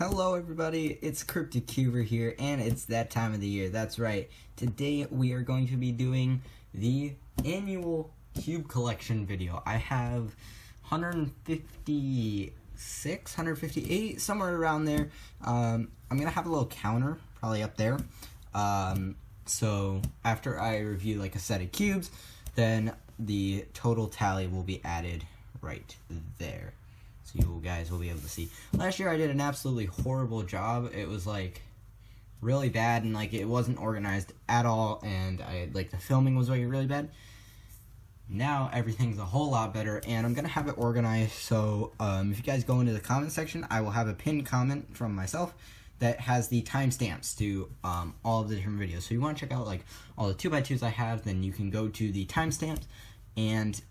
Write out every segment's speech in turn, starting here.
Hello everybody, it's CryptoCuber here, and it's that time of the year. That's right. Today we are going to be doing the annual cube collection video. I have 156, 158, somewhere around there. I'm going to have a little counter, probably up there. So after I review like a set of cubes, then the total tally will be added right there. So you guys will be able to see. Last year I did an absolutely horrible job. It was like really bad, and like it wasn't organized at all, and the filming was like really bad. Now everything's a whole lot better, and I'm gonna have it organized. So if you guys go into the comment section, I will have a pinned comment from myself that has the timestamps to all of the different videos. So you want to check out like all the 2x2s I have, then you can go to the timestamps, and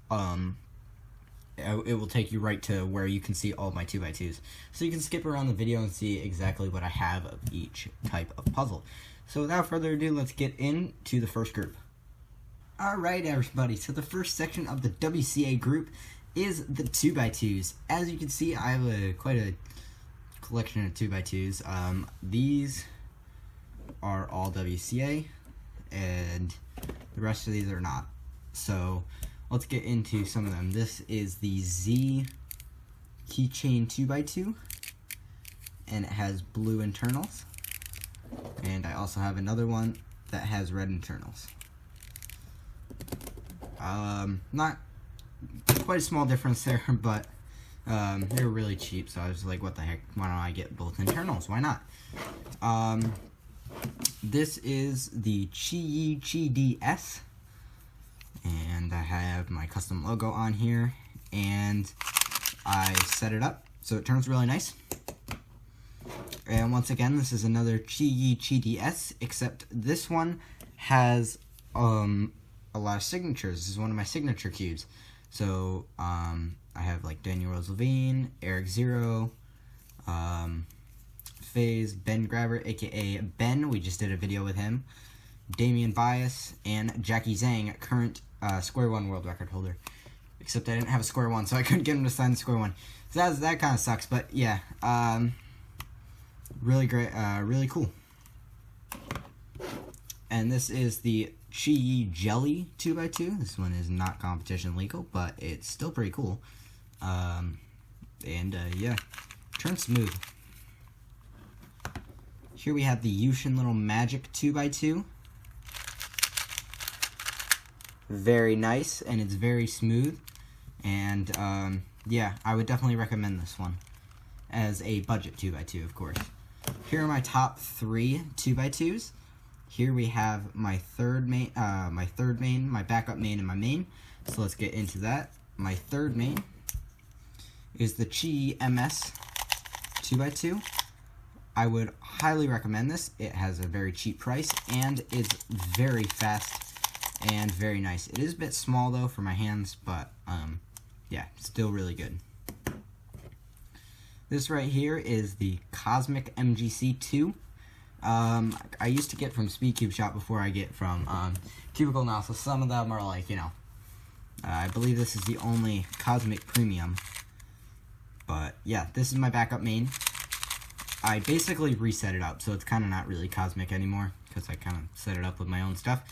it will take you right to where you can see all of my 2x2s. So you can skip around the video and see exactly what I have of each type of puzzle. So without further ado, let's get into the first group. Alright everybody, so the first section of the WCA group is the 2x2s. As you can see, I have quite a collection of 2x2s. These are all WCA, and the rest of these are not. So let's get into some of them. This is the Z Keychain 2x2, and it has blue internals. And I also have another one that has red internals. Not quite a small difference there, but they're really cheap, so I was like, what the heck, why don't I get both internals? Why not? This is the Chi DS. And I have my custom logo on here, and I set it up so it turns really nice. And once again, this is another Chi DS, except this one has a lot of signatures. This is one of my signature cubes. So I have like Daniel Rose Levine, Eric Zero, FaZe, Ben Grabber, aka Ben, we just did a video with him, Damian Bias, and Jackie Zhang, current Square One world record holder. Except I didn't have a Square One, so I couldn't get him to sign the Square One. So that kind of sucks, but yeah, really great, really cool. And this is the Chi Jelly 2x2. This one is not competition legal, but it's still pretty cool. Yeah, turns smooth. Here we have the Yushin Little Magic 2x2. Very nice, and it's very smooth, and yeah, I would definitely recommend this one as a budget 2x2, of course. Here are my top 3 2x2s. Here we have my third main, my backup main, and my main. So let's get into that. My third main is the Chi MS 2x2. I would highly recommend this. It has a very cheap price, and it's very fast and very nice. It is a bit small though for my hands, but yeah, still really good. This right here is the Cosmic MGC 2. I used to get from Speedcube Shop before I get from Cubicle now, so some of them are like, you know, I believe this is the only Cosmic Premium. But yeah, this is my backup main. I basically reset it up, so it's kind of not really Cosmic anymore, because I kind of set it up with my own stuff.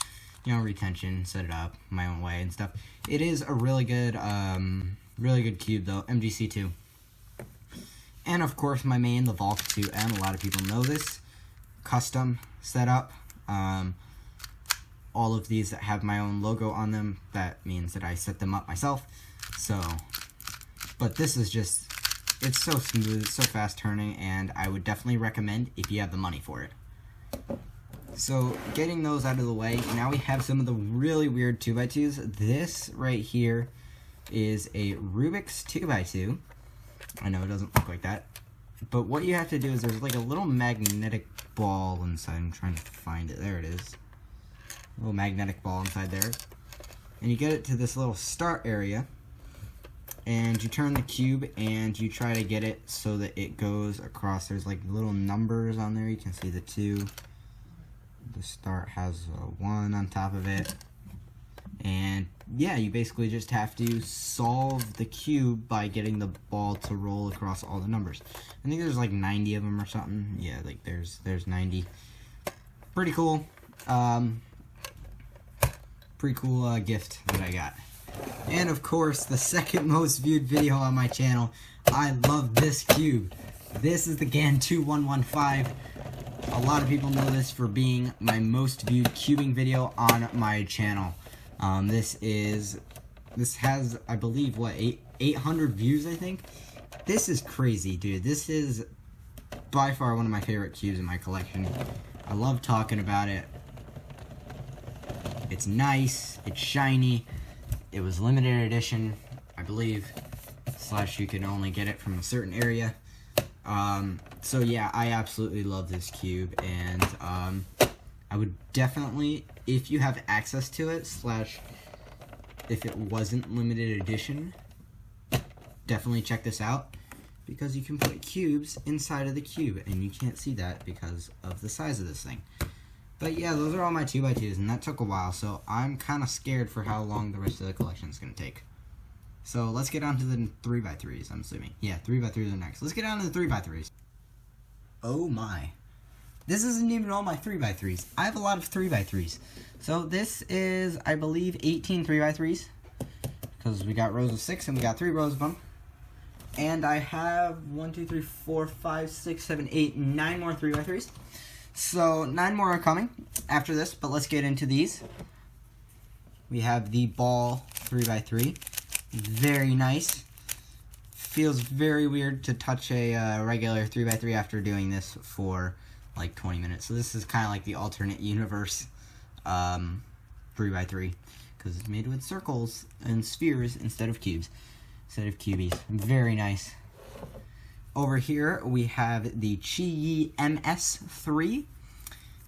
You know, retention, set it up my own way and stuff. It is a really good cube though, MGC2. And of course my main, the Valk 2M, a lot of people know this. Custom setup. All of these that have my own logo on them, that means that I set them up myself. So, but this is just, it's so smooth, it's so fast turning, and I would definitely recommend if you have the money for it. So, getting those out of the way, now we have some of the really weird 2x2s. This right here is a Rubik's 2x2. I know it doesn't look like that. But what you have to do is there's like a little magnetic ball inside. I'm trying to find it. There it is. A little magnetic ball inside there. And you get it to this little start area. And you turn the cube and you try to get it so that it goes across. There's like little numbers on there. You can see the 2. The start has a 1 on top of it. And yeah, you basically just have to solve the cube by getting the ball to roll across all the numbers. I think there's like 90 of them or something. Yeah, like there's 90. Pretty cool. Pretty cool gift that I got. And of course, the second most viewed video on my channel. I love this cube. This is the GAN 2115. A lot of people know this for being my most viewed cubing video on my channel. This has, I believe, what, 800 views, I think? This is crazy, dude. This is by far one of my favorite cubes in my collection. I love talking about it. It's nice, it's shiny, it was limited edition, I believe, / you can only get it from a certain area. So yeah, I absolutely love this cube, and I would definitely, if you have access to it, / if it wasn't limited edition, definitely check this out, because you can put cubes inside of the cube, and you can't see that because of the size of this thing. But yeah, those are all my 2x2s, and that took a while, so I'm kind of scared for how long the rest of the collection is going to take. So let's get on to the 3x3s, I'm assuming. Yeah, 3x3s are next. Let's get on to the 3x3s. Oh my. This isn't even all my 3x3s. I have a lot of 3x3s. So this is, I believe, 18 3x3s. Because we got rows of 6 and we got 3 rows of them. And I have 1, 2, 3, 4, 5, 6, 7, 8, 9 more 3x3s. So 9 more are coming after this, but let's get into these. We have the ball 3x3. Very nice. Feels very weird to touch a regular 3x3 after doing this for like 20 minutes. So this is kind of like the alternate universe 3x3, because it's made with circles and spheres instead of cubes, instead of cubies. Very nice. Over here we have the Chi-Yi MS3,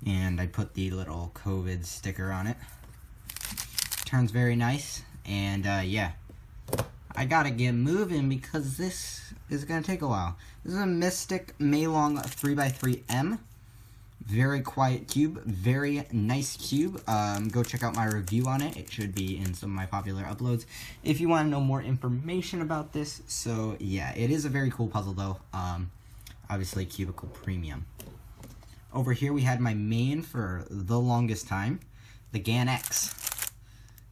and I put the little COVID sticker on it. Turns very nice, and yeah, I gotta get moving because this is gonna take a while. This is a Mystic Meilong 3x3M. Very quiet cube, very nice cube. Go check out my review on it. It should be in some of my popular uploads if you want to know more information about this. So yeah, it is a very cool puzzle though. Obviously Cubicle Premium. Over here we had my main for the longest time, the GAN X.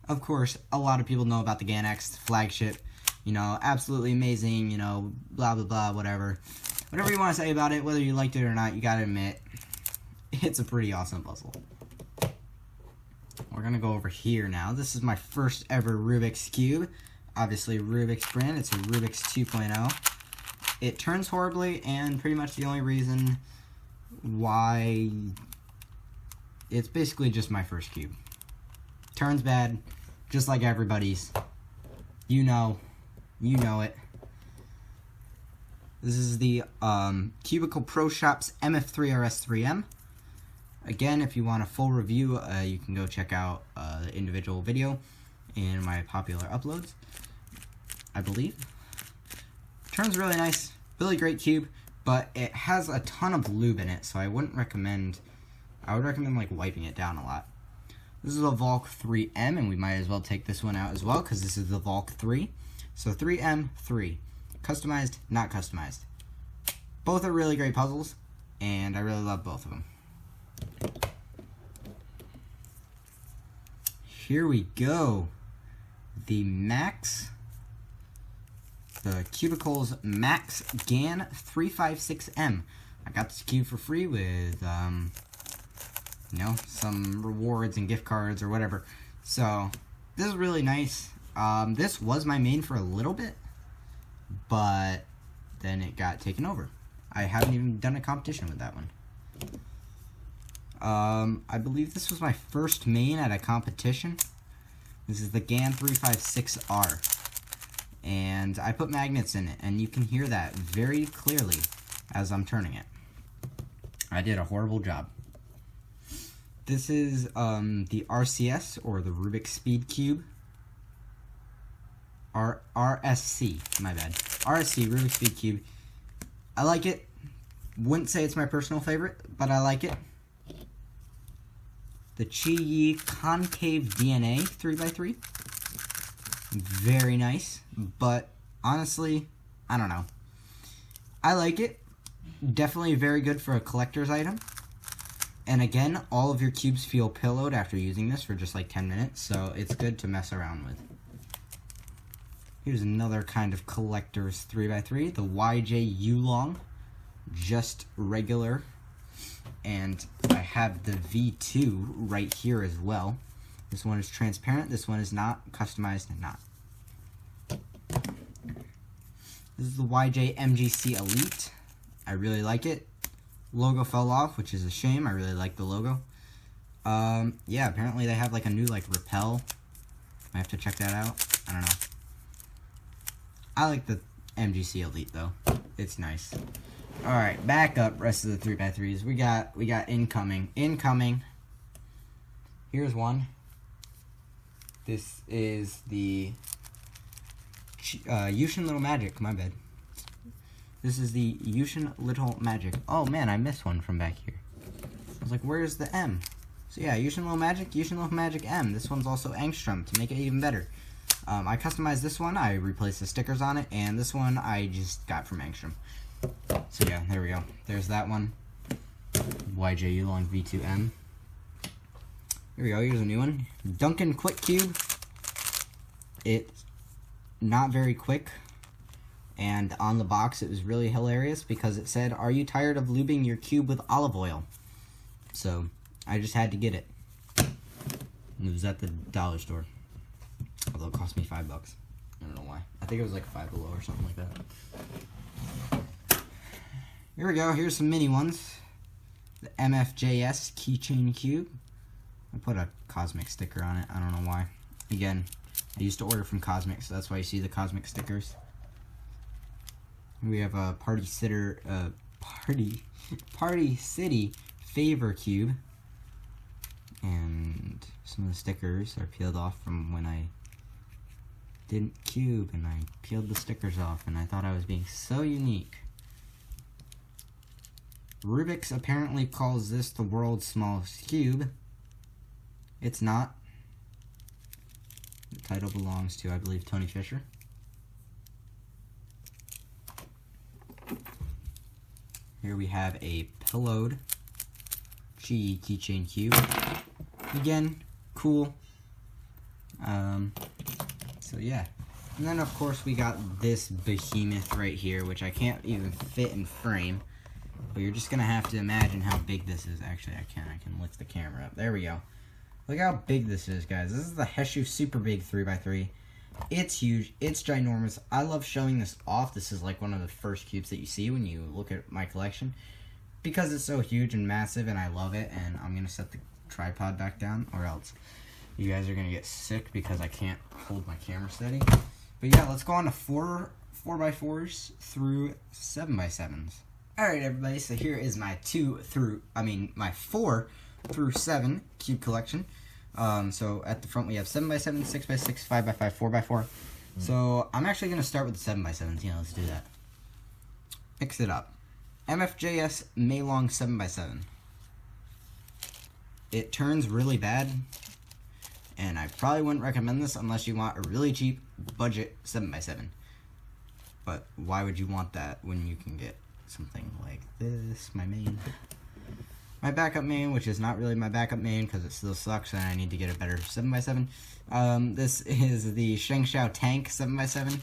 Of course, a lot of people know about the GAN X flagship. You know, absolutely amazing, you know, blah blah blah, whatever. Whatever you want to say about it, whether you liked it or not, you gotta admit, it's a pretty awesome puzzle. We're gonna go over here now. This is my first ever Rubik's Cube. Obviously Rubik's brand, it's a Rubik's 2.0. It turns horribly, and pretty much the only reason why, it's basically just my first cube. Turns bad, just like everybody's. You know it. This is the Cubicle Pro Shops MF3RS3M. Again, if you want a full review, you can go check out the individual video in my popular uploads, I believe. Turns really nice, really great cube, but it has a ton of lube in it, so I wouldn't recommend, I would recommend like wiping it down a lot. This is a Volk 3M, and we might as well take this one out as well, because this is the Volk 3. So 3M, 3. Customized, not customized. Both are really great puzzles, and I really love both of them. Here we go. The Cubicles Max GAN 356M. I got this cube for free with, you know, some rewards and gift cards or whatever. So, this is really nice. This was my main for a little bit, but then it got taken over. I haven't even done a competition with that one. I believe this was my first main at a competition. This is the GAN 356R. And I put magnets in it, and you can hear that very clearly as I'm turning it. I did a horrible job. This is the RCS, or the Rubik's Speed Cube. RSC, my bad. RSC, Rubik's Speed Cube. I like it. Wouldn't say it's my personal favorite, but I like it. the Chi-Yi Concave DNA 3x3. Very nice, but honestly, I don't know. I like it. Definitely very good for a collector's item. And again, all of your cubes feel pillowed after using this for just like 10 minutes, so it's good to mess around with. Here's another kind of collector's 3x3, the YJ Yulong, just regular. And I have the V2 right here as well. This one is transparent, this one is not, customized and not. This is the YJ MGC Elite. I really like it. Logo fell off, which is a shame. I really like the logo. Yeah, apparently they have like a new like repel. I have to check that out. I don't know. I like the MGC Elite though. It's nice. Alright, back up, rest of the 3x3s. We got incoming. Incoming. Here's one. This is the Yushin Little Magic, my bad. This is the Yushin Little Magic. Oh man, I missed one from back here. I was like, where's the M? So yeah, Yushin Little Magic, Yushin Little Magic M. This one's also Angstrom to make it even better. I customized this one, I replaced the stickers on it, and this one I just got from Angstrom. So yeah, there we go. There's that one. YJ Yulong V2M. Here we go, here's a new one. Duncan Quick Cube. It's not very quick. And on the box it was really hilarious because it said, "Are you tired of lubing your cube with olive oil?" So I just had to get it. And it was at the dollar store. Although it cost me $5. I don't know why. I think it was like $5 below or something like that. Here we go. Here's some mini ones. The MFJS Keychain Cube. I put a Cosmic sticker on it. I don't know why. Again, I used to order from Cosmic, so that's why you see the Cosmic stickers. We have a Party City Favor Cube. And some of the stickers are peeled off from when I didn't cube, and I peeled the stickers off, and I thought I was being so unique. Rubik's apparently calls this the world's smallest cube. It's not. The title belongs to, I believe, Tony Fisher. Here we have a pillowed Chi-Yi Keychain Cube. Again, cool. So yeah. And then of course we got this behemoth right here, which I can't even fit in frame. But you're just gonna have to imagine how big this is. Actually, I can lift the camera up. There we go. Look how big this is, guys. This is the Heshu Super Big 3x3. It's huge. It's ginormous. I love showing this off. This is like one of the first cubes that you see when you look at my collection. Because it's so huge and massive, and I love it. And I'm gonna set the tripod back down, or else you guys are gonna get sick because I can't hold my camera steady. But yeah, let's go on to 4x4s through 7x7s. Alright everybody, so here is my 4 through 7 cube collection. So at the front we have 7x7, 6x6, 5x5, 4x4. So I'm actually gonna start with the 7x7s. Yeah, let's do that. Mix it up. MFJS Meilong 7x7. It turns really bad, and I probably wouldn't recommend this unless you want a really cheap budget 7x7. But why would you want that when you can get something like this? My backup main, which is not really my backup main because it still sucks and I need to get a better 7x7. This is the Shengshao Tank 7x7,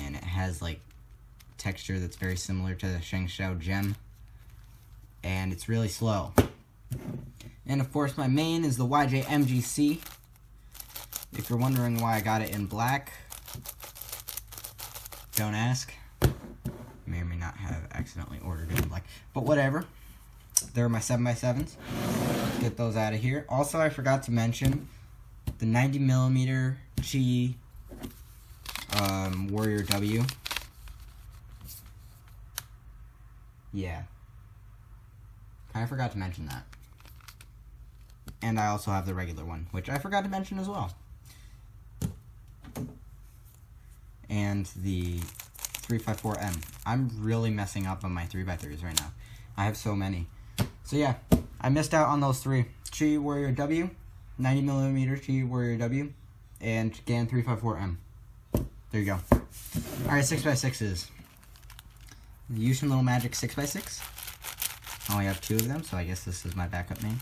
and it has like texture that's very similar to the Shengshao Gem, and it's really slow. And of course my main is the YJ MGC. If you're wondering why I got it in black, don't ask. May or may not have accidentally ordered it in black, but whatever. There are my 7x7s. Get those out of here. Also, I forgot to mention the 90mm Chi Warrior W. Yeah. I forgot to mention that. And I also have the regular one, which I forgot to mention as well. And the 354M. I'm really messing up on my 3x3s right now. I have so many. So yeah, I missed out on those three. Chi Warrior W, 90mm Chi Warrior W, and GAN 354M. There you go. Alright, 6x6s. Yushin Little Magic 6x6. I only have 2 of them, so I guess this is my backup main.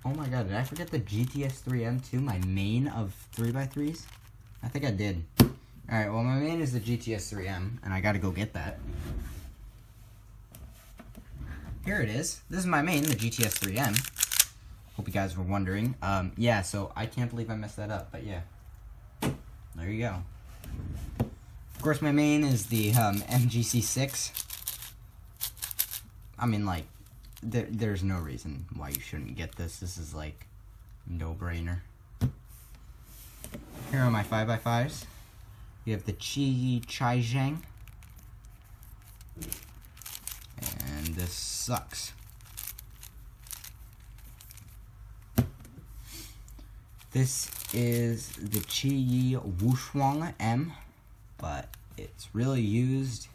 Oh my god, did I forget the GTS3M too? My main of 3x3s? I think I did. Alright, well my main is the GTS3M, and I gotta go get that. Here it is. This is my main, the GTS3M. Hope you guys were wondering. Yeah, so I can't believe I messed that up, but yeah. There you go. Of course, my main is the MGC6. I mean, like, there's no reason why you shouldn't get this. This is, like, no-brainer. Here are my 5x5s. We have the Chi Zhang. And this sucks. This is the Chi Yi Wushuang M, but it's really used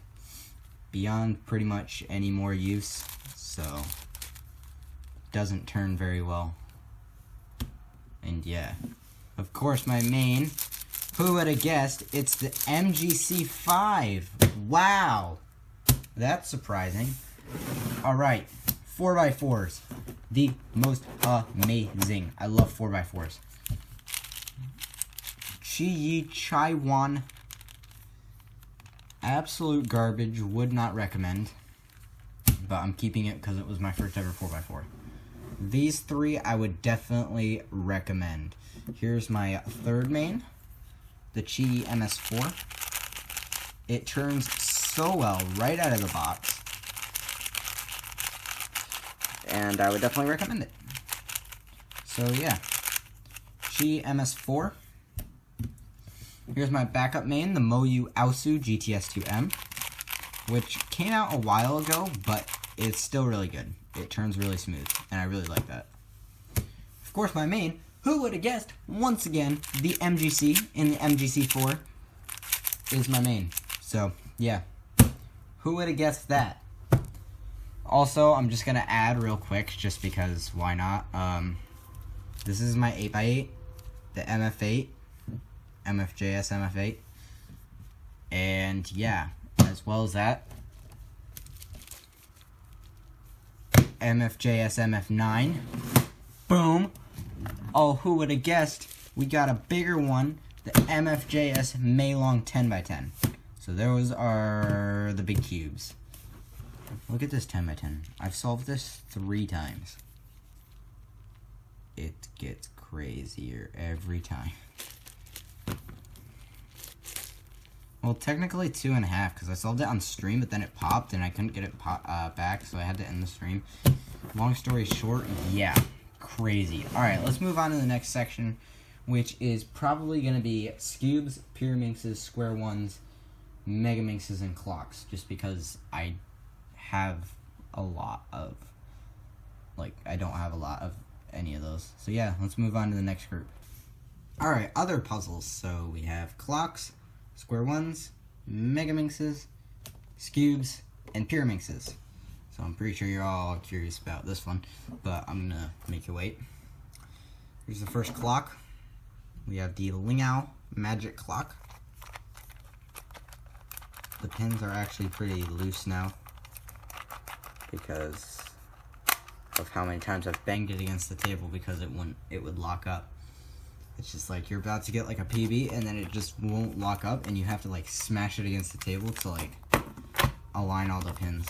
beyond pretty much any more use, so doesn't turn very well. And yeah, of course my main, who would have guessed, it's the MGC5. Wow, that's surprising. Alright, 4x4s, the most amazing. I love 4x4s. Chi Yi Chaiwan. Absolute garbage, would not recommend, but I'm keeping it because it was my first ever 4x4. These 3 I would definitely recommend. Here's my third main, the Chi MS4. It turns so well right out of the box, and I would definitely recommend it. So yeah, Chi MS4. Here's my backup main, the Moyu Aosu GTS2M, which came out a while ago, but it's still really good. It turns really smooth, and I really like that. Of course, my main, who would have guessed, once again, the MGC in the MGC4 is my main. So, yeah. Who would have guessed that? Also, I'm just going to add real quick, just because, why not? This is my 8x8, the MF8. MFJS MF8, and yeah, as well as that, MFJS MF9, boom. Oh, who would have guessed, we got a bigger one, the MFJS Meilong 10x10. So those are the big cubes. Look at this 10x10. I've solved this 3 times. It gets crazier every time. Well, technically 2.5, because I solved it on stream, but then it popped, and I couldn't get it back, so I had to end the stream. Long story short, yeah, crazy. Alright, let's move on to the next section, which is probably going to be Scubes, Pyraminxes, Square Ones, Megaminxes, and Clocks, just because I have a lot of, like, I don't have a lot of any of those. So yeah, let's move on to the next group. Alright, other puzzles. So we have Clocks, Square Ones, Megaminxes, Scubes, and Pyraminxes. So I'm pretty sure you're all curious about this one, but I'm gonna make you wait. Here's the first clock. We have the Lingao Magic Clock. The pins are actually pretty loose now because of how many times I've banged it against the table because it would lock up. It's just like you're about to get like a PB and then it just won't lock up and you have to like smash it against the table to like align all the pins.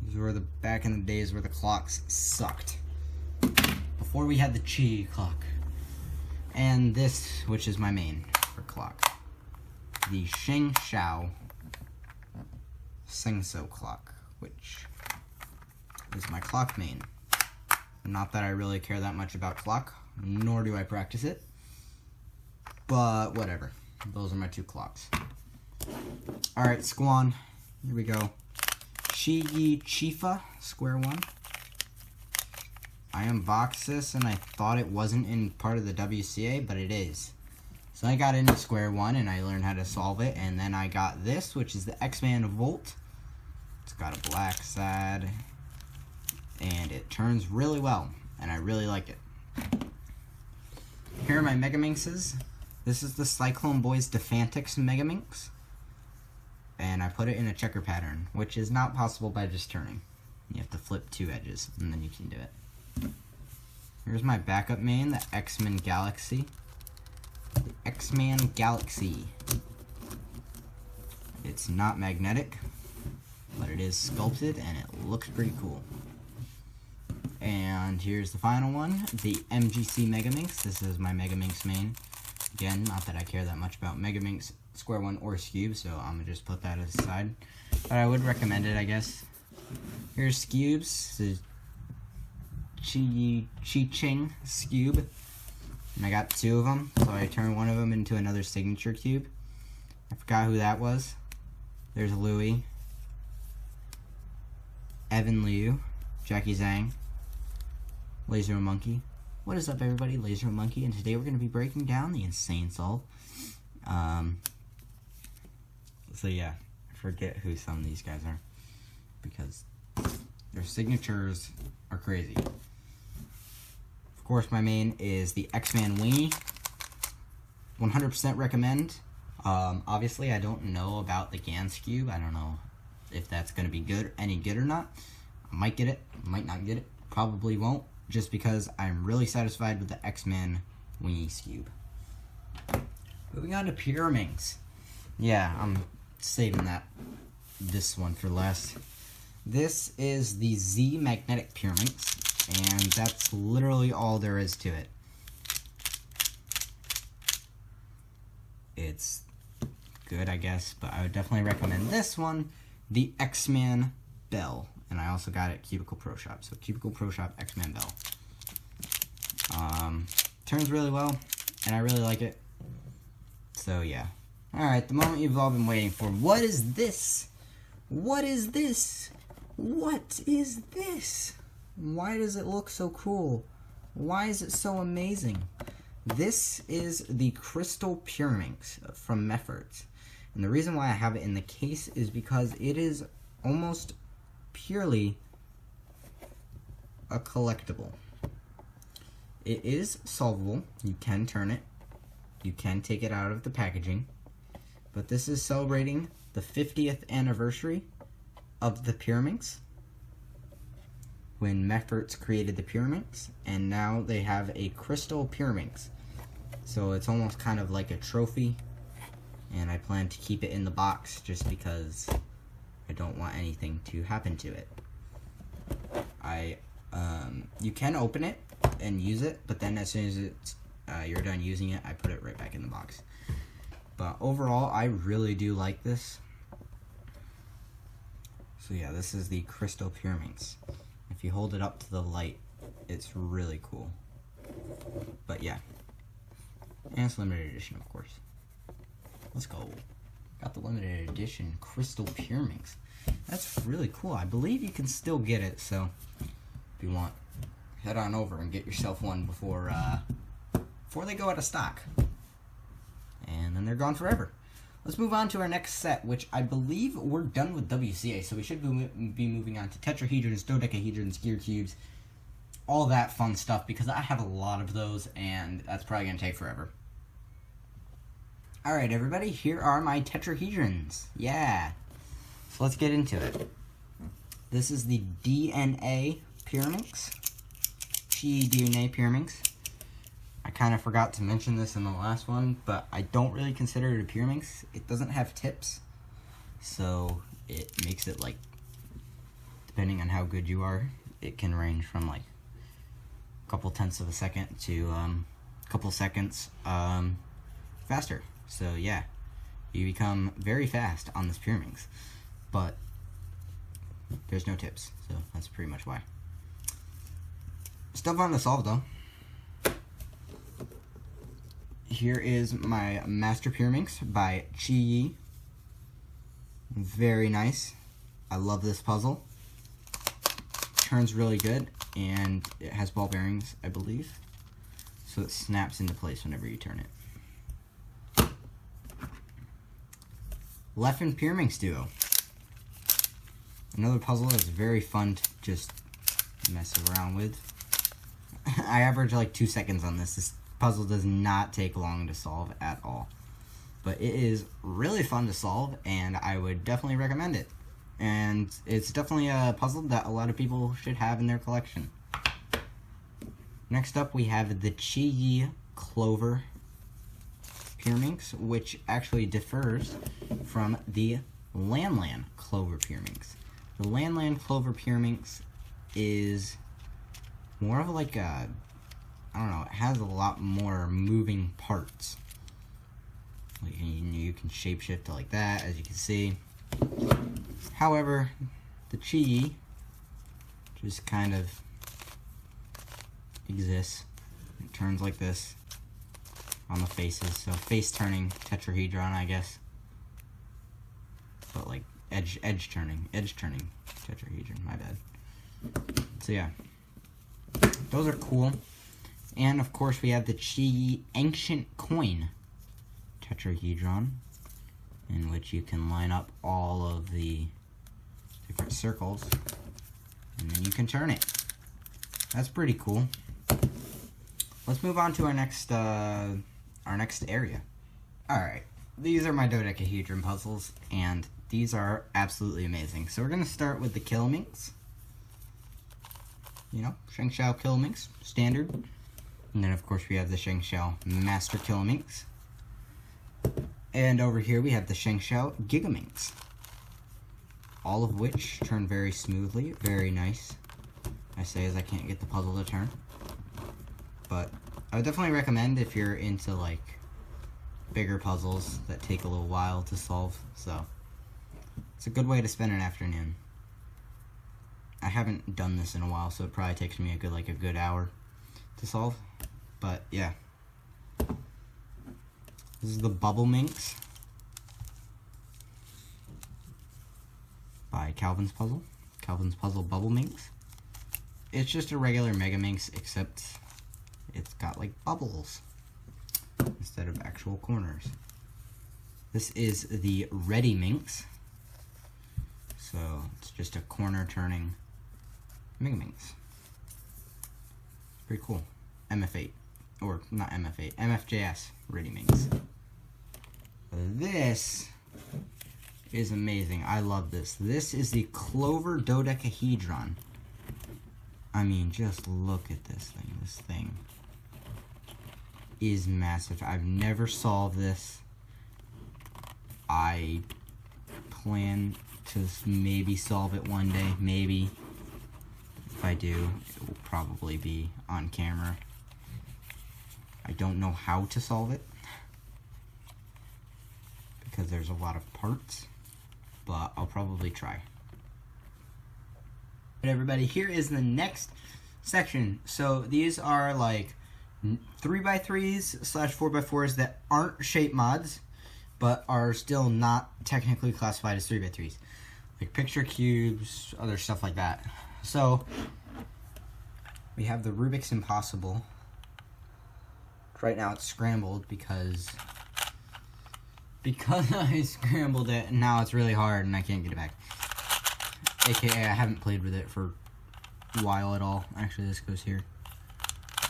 These were the back in the days where the clocks sucked. Before we had the Chi clock. And this, which is my main for clock. The Sheng Shao Sengso clock, which is my clock main. Not that I really care that much about clock, nor do I practice it, but whatever. Those are my 2 clocks. Alright, Squan, here we go. Chi Yi Chifa, Square One. I unboxed this and I thought it wasn't in part of the WCA, but it is. So I got into Square One and I learned how to solve it, and then I got this, which is the X-Man Volt. It's got a black side, and it turns really well, and I really like it. Here are my Megaminxes. This is the Cyclone Boys Defantix Megaminx, and I put it in a checker pattern, which is not possible by just turning. You have to flip 2 edges, and then you can do it. Here's my backup main, the X-Men Galaxy. The X-Man Galaxy. It's not magnetic, but it is sculpted, and it looks pretty cool. And here's the final one, the MGC Megaminx. This is my Megaminx main. Again, not that I care that much about Megaminx, Square One, or Scube, so I'm going to just put that aside. But I would recommend it, I guess. Here's Scubes, the Chi-Ching Scube. And I got 2 of them, so I turned one of them into another signature cube. I forgot who that was. There's Louie, Evan Liu, Jackie Zhang, Laser Monkey. What is up, everybody? Laser Monkey, and today we're going to be breaking down the Insane Soul. So yeah, I forget who some of these guys are, because their signatures are crazy. Of course, my main is the X-Man Wingy. 100% recommend. Obviously, I don't know about the Gans Cube. I don't know if that's going to be good, any good or not. I might get it, might not get it, probably won't, just because I'm really satisfied with the X-Men Wingy Cube. Moving on to Pyraminx. Yeah, I'm saving this one for last. This is the Z Magnetic Pyraminx, and that's literally all there is to it. It's good, I guess, but I would definitely recommend this one, the X-Man Bell. And I also got it at Cubicle Pro Shop. So Cubicle Pro Shop X-Man Bell. Turns really well, and I really like it. So yeah. Alright, the moment you've all been waiting for. What is this? What is this? What is this? Why does it look so cool? Why is it so amazing? This is the Crystal Pyraminx from Mefferts. And the reason why I have it in the case is because it is almost purely a collectible. It is solvable. You can turn it. You can take it out of the packaging. But this is celebrating the 50th anniversary of the Pyraminx, when Mefferts created the Pyraminx, and now they have a Crystal Pyraminx. So it's almost kind of like a trophy, and I plan to keep it in the box just because I don't want anything to happen to it. You can open it and use it, but then as soon as you're done using it, I put it right back in the box. But overall, I really do like this. So yeah, this is the Crystal Pyraminx. If you hold it up to the light, it's really cool. But yeah. And it's limited edition, of course. Let's go. Got the limited edition Crystal Pyraminx. That's really cool. I believe you can still get it, so if you want, head on over and get yourself one before they go out of stock. And then they're gone forever. Let's move on to our next set, which I believe we're done with WCA, so we should be moving on to tetrahedrons, dodecahedrons, gear cubes, all that fun stuff, because I have a lot of those, and that's probably going to take forever. Alright, everybody, here are my tetrahedrons. Yeah. So let's get into it. This is the DNA Pyraminx. DNA Pyraminx. I kind of forgot to mention this in the last one, but I don't really consider it a Pyraminx. It doesn't have tips, so it makes it, like, depending on how good you are, it can range from like a couple tenths of a second to a couple seconds faster. So yeah, you become very fast on this Pyraminx, but there's no tips, so that's pretty much why. Still fun to solve though. Here is my Master Pyraminx by Chi-Yi. Very nice. I love this puzzle. Turns really good, and it has ball bearings, I believe, so it snaps into place whenever you turn it. Leffen Pyraminx Duo. Another puzzle that's very fun to just mess around with. I average like 2 seconds on this. This puzzle does not take long to solve at all. But it is really fun to solve, and I would definitely recommend it. And it's definitely a puzzle that a lot of people should have in their collection. Next up, we have the Chi-Yi Clover Pyraminx, which actually differs from the Lan Clover Pyraminx. The Lan Clover Pyraminx is more of like a, I don't know, it has a lot more moving parts. Like, you can shapeshift to like that, as you can see. However, the Chi-Yi just kind of exists. It turns like this on the faces, so face turning tetrahedron, I guess. But like edge turning tetrahedron, my bad. So yeah, those are cool. And of course we have the Chi-Yi Ancient Coin tetrahedron, in which you can line up all of the different circles, and then you can turn it. That's pretty cool. Let's move on to our next area. Alright, these are my dodecahedron puzzles, and these are absolutely amazing. So we're going to start with the Kilminx. You know, ShengShou Kilminx, standard. And then of course we have the ShengShou Master Kilminx. And over here we have the ShengShou Gigaminx. All of which turn very smoothly, very nice. I say as I can't get the puzzle to turn. But I would definitely recommend if you're into like bigger puzzles that take a little while to solve. So it's a good way to spend an afternoon. I haven't done this in a while, so it probably takes me a good hour to solve. But yeah. This is the Bubble Minx by Calvin's Puzzle. Calvin's Puzzle Bubble Minx. It's just a regular Mega Minx, except it's got like bubbles instead of actual corners. This is the Ready Minx. So it's just a corner turning Mega Minx. Pretty cool. MF8. Or not MF8, MFJS Ready Minx. This is amazing. I love this. This is the Clover Dodecahedron. I mean, just look at this thing. This thing is massive. I've never solved this. I plan to maybe solve it one day. Maybe. If I do, it will probably be on camera. I don't know how to solve it because there's a lot of parts, but I'll probably try. But everybody, here is the next section. So these are like 3x3s / 4x4s that aren't shape mods, but are still not technically classified as 3x3s. Like picture cubes, other stuff like that. So we have the Rubik's Impossible. Right now it's scrambled because I scrambled it, and now it's really hard and I can't get it back. AKA I haven't played with it for a while at all. Actually, this goes here.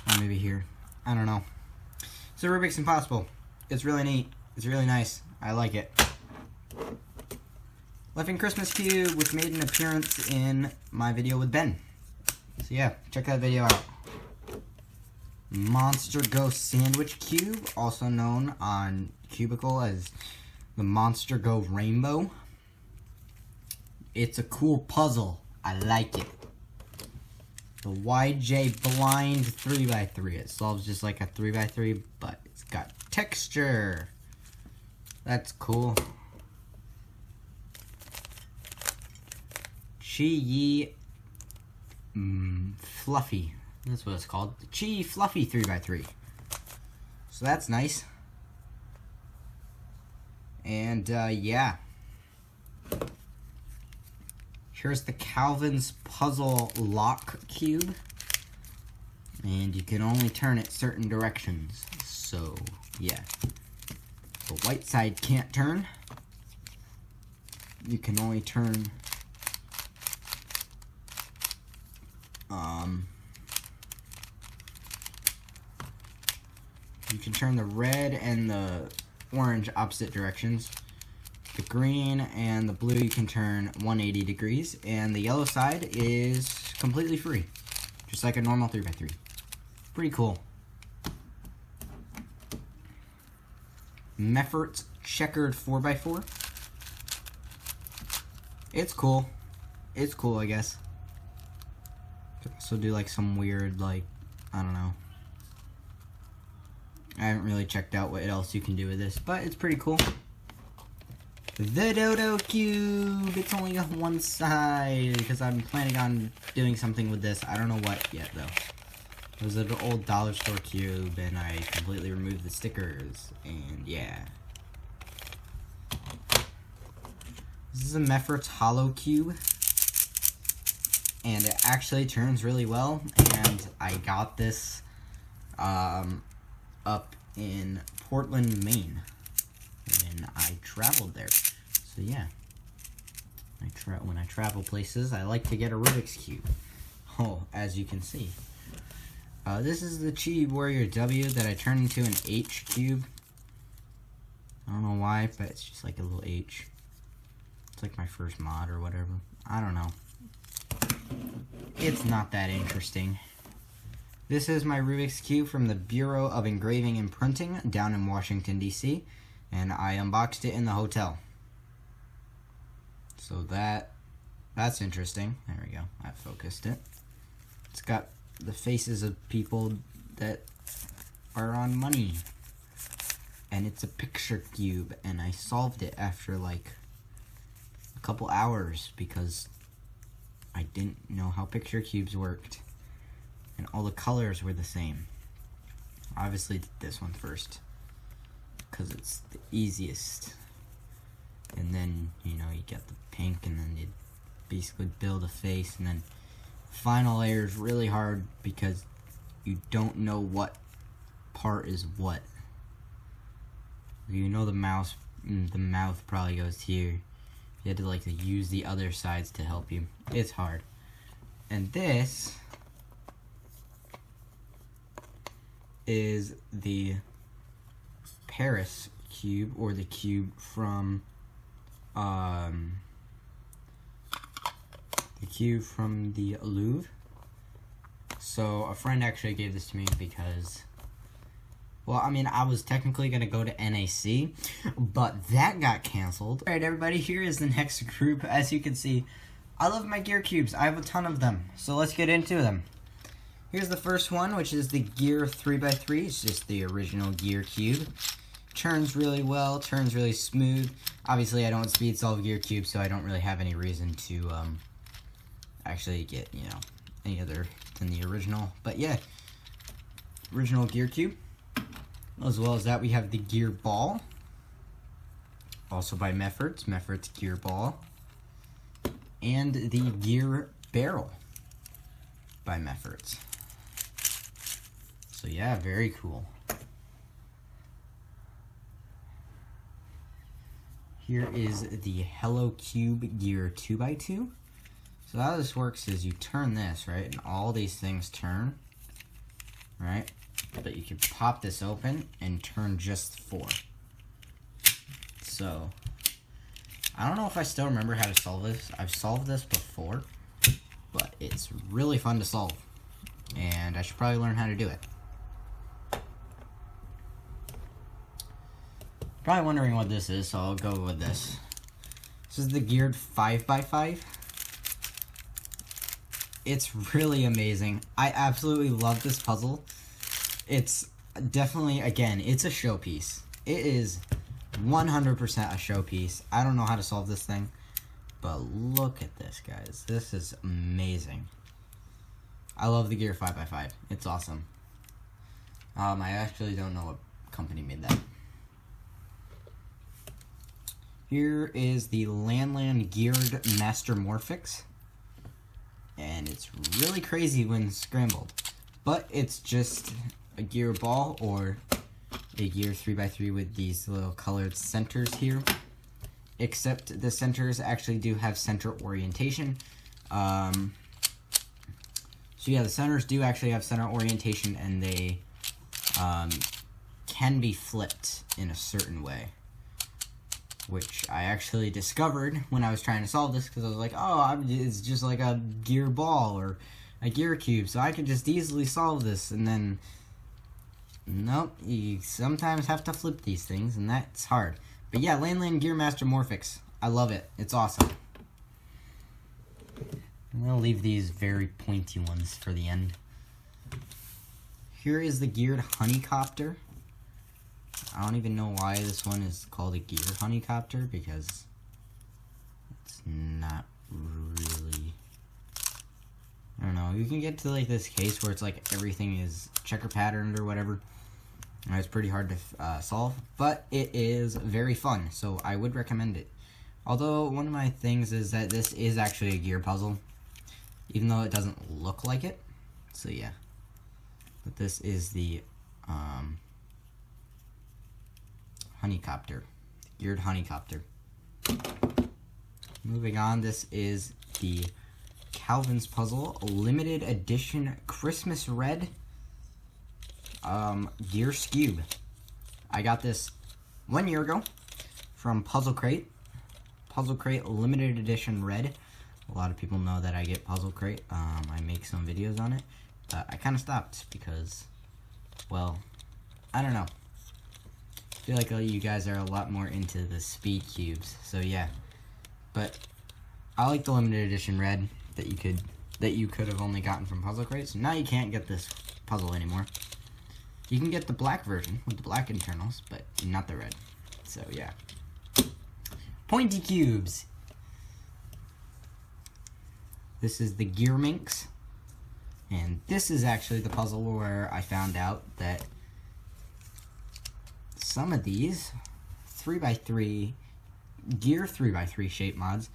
Or maybe here. I don't know. So Rubik's Impossible. It's really neat. It's really nice. I like it. Laughing Christmas Cube, which made an appearance in my video with Ben. So yeah, check that video out. Monster Go Sandwich Cube, also known on Cubicle as the Monster Go Rainbow. It's a cool puzzle. I like it. The YJ Blind 3x3. It solves just like a 3x3, but it's got texture. That's cool. Chi-Yi Fluffy. That's what it's called. The Chi-Yi Fluffy 3x3. So that's nice. And, yeah. Here's the Calvin's Puzzle Lock Cube. And you can only turn it certain directions. So, yeah. The white side can't turn. You can only turn can turn the red and the orange opposite directions. The green and the blue you can turn 180 degrees, and the yellow side is completely free, just like a normal 3x3. Pretty cool. Meffert's checkered 4x4. It's cool. It's cool, I guess. Could also do like some weird, like, I don't know. I haven't really checked out what else you can do with this, but it's pretty cool. The Dodo Cube. It's only on one side because I'm planning on doing something with this. I don't know what yet, though. It was an old dollar store cube, and I completely removed the stickers, and yeah. This is a Meffert's Hollow Cube, and it actually turns really well, and I got this up in Portland, Maine, when I traveled there. So yeah, when I travel places, I like to get a Rubik's Cube. Oh, as you can see. This is the Chibi Warrior W that I turned into an H cube. I don't know why, but it's just like a little H. It's like my first mod or whatever. I don't know. It's not that interesting. This is my Rubik's Cube from the Bureau of Engraving and Printing down in Washington, D.C. And I unboxed it in the hotel. So that's interesting. There we go. I focused it. It's got the faces of people that are on money. And it's a picture cube, and I solved it after like a couple hours because I didn't know how picture cubes worked. And all the colors were the same. Obviously did this one first because it's the easiest. And then, you know, you get the pink, and then you basically build a face, and then final layer is really hard because you don't know what part is what. You know the mouth probably goes here. You had to like use the other sides to help you. It's hard. And this is the Paris cube, or the cube from the Louvre. So a friend actually gave this to me because, well, I mean, I was technically going to go to NAC, but that got canceled. Alright, everybody, here is the next group. As you can see, I love my gear cubes. I have a ton of them, so let's get into them. Here's the first one, which is the Gear 3x3. It's just the original Gear cube. Turns really well, turns really smooth. Obviously, I don't speed solve Gear cubes, so I don't really have any reason to actually get, you know, any other than the original. But yeah, original Gear cube. As well as that, we have the Gear Ball, also by Meffert's Gear Ball, and the Gear Barrel by Meffert's. So yeah, very cool. Here is the Hello Cube Gear 2x2. So how this works is you turn this, right, and all these things turn, right? But you can pop this open and turn just 4. So, I don't know if I still remember how to solve this. I've solved this before, but it's really fun to solve. And I should probably learn how to do it. Probably wondering what this is, so I'll go with this. This is the Geared 5x5. It's really amazing. I absolutely love this puzzle. It's definitely, again, it's a showpiece. It is 100% a showpiece. I don't know how to solve this thing, but look at this, guys. This is amazing. I love the Gear 5x5. It's awesome. I actually don't know what company made that. Here is the Landland Geared Master Morphix. And it's really crazy when scrambled. But it's just a gear ball, or a Gear 3x3 with these little colored centers here. Except the centers actually do have center orientation. So yeah, the centers do actually have center orientation, and they can be flipped in a certain way, which I actually discovered when I was trying to solve this, because I was like, oh, it's just like a gear ball or a gear cube, so I could just easily solve this. And then, nope, you sometimes have to flip these things, and that's hard. But yeah, Land Gearmaster Morphix, I love it. It's awesome. I'm going to leave these very pointy ones for the end. Here is the geared Honeycopter. I don't even know why this one is called a geared Honeycopter, because it's not really... I don't know. You can get to like this case where it's like everything is checker patterned or whatever. And it's pretty hard to solve, but it is very fun, so I would recommend it. Although one of my things is that this is actually a gear puzzle, even though it doesn't look like it. So yeah, but this is the Honeycopter, geared Honeycopter. Moving on, this is the Calvin's Puzzle Limited Edition Christmas Red Gear Skewb. I got this 1 year ago from Puzzle Crate. Puzzle Crate Limited Edition Red. A lot of people know that I get Puzzle Crate. I make some videos on it, but I kind of stopped because, well, I don't know. I feel like you guys are a lot more into the speed cubes, so yeah. But I like the limited edition red that you could have only gotten from Puzzle Crate. So now you can't get this puzzle anymore. You can get the black version with the black internals, but not the red. So yeah. Pointy cubes. This is the Gear Minx. And this is actually the puzzle where I found out that some of these 3x3 Gear 3x3 shape mods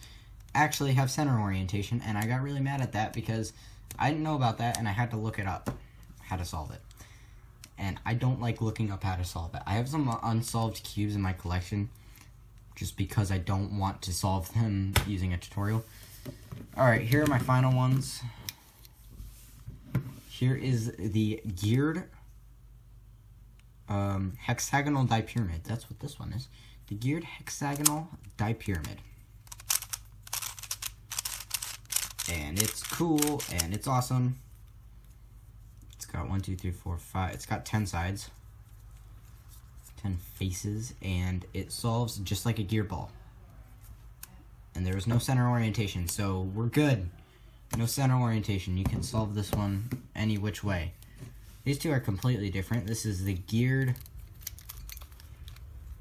actually have center orientation, and I got really mad at that because I didn't know about that and I had to look it up, how to solve it. And I don't like looking up how to solve it. I have some unsolved cubes in my collection just because I don't want to solve them using a tutorial. Alright, here are my final ones. Here is the geared hexagonal dipyramid. That's what this one is. The geared hexagonal dipyramid. And it's cool, and it's awesome. It's got 1, 2, 3, 4, 5. It's got 10 sides. 10 faces, and it solves just like a gear ball. And there is no center orientation, so we're good. No center orientation. You can solve this one any which way. These two are completely different. This is the geared...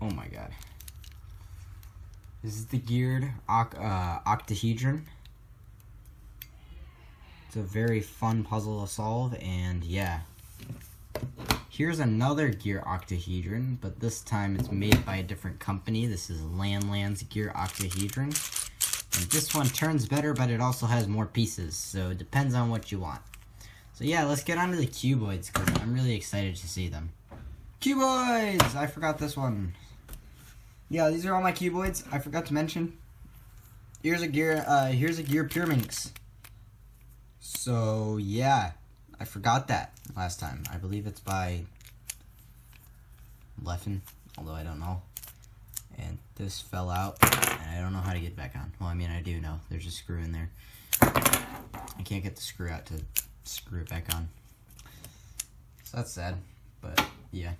Oh my god. This is the geared octahedron. It's a very fun puzzle to solve, and yeah. Here's another gear octahedron, but this time it's made by a different company. This is Land's gear octahedron. And this one turns better, but it also has more pieces, so it depends on what you want. So yeah, let's get on to the cuboids, because I'm really excited to see them. Cuboids! I forgot this one. Yeah, these are all my cuboids. I forgot to mention. Here's a gear Pyraminx. So yeah, I forgot that last time. I believe it's by Leffen, although I don't know. And this fell out, and I don't know how to get it back on. Well, I mean, I do know. There's a screw in there. I can't get the screw out to screw it back on. So that's sad, but yeah.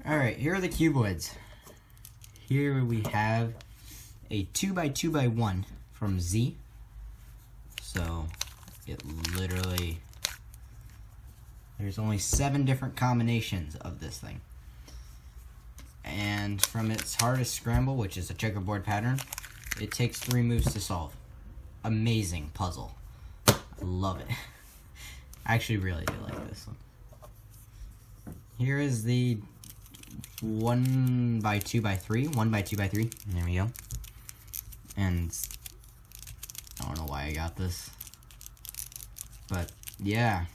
Alright, here are the cuboids. Here we have a 2x2x1 from Z. So, it literally... There's only 7 different combinations of this thing. And from its hardest scramble, which is a checkerboard pattern, it takes 3 moves to solve. Amazing puzzle. I love it. I actually really do like this one. Here is the 1x2x3. 1x2x3. There we go. And I don't know why I got this. But yeah.